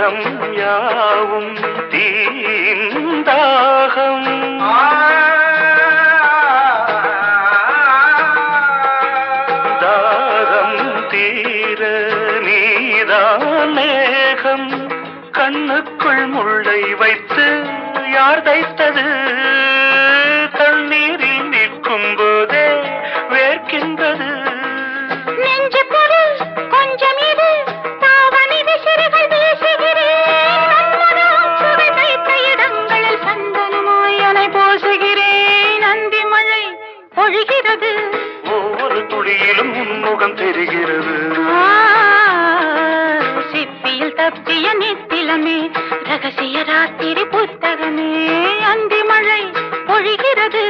தாகம் யாவும் தீந்தாகம் தாகம் தீர நீதான் மேகம் கண்ணுக்குள் முள்ளை வைத்து யார் தைத்தது தண்ணீரில் நிற்கும் போதே வேர்க்கின்றது நெஞ்சு பொருள் கொஞ்சம் இது தாவணி விசிறுகள் வீசுகிறேன் சுவை தைத்த இடங்களில் சந்தனமாய் அலை போசுகிறேன் அந்தி மழை பொழிகிறது ஒவ்வொரு துளியிலும் முன்முகம் தெரிகிறது சிப்பியில் தப்பிய நித்திலமே ரகசிய ராத்திரி புத்தகமே அந்தி மழை பொழிகிறது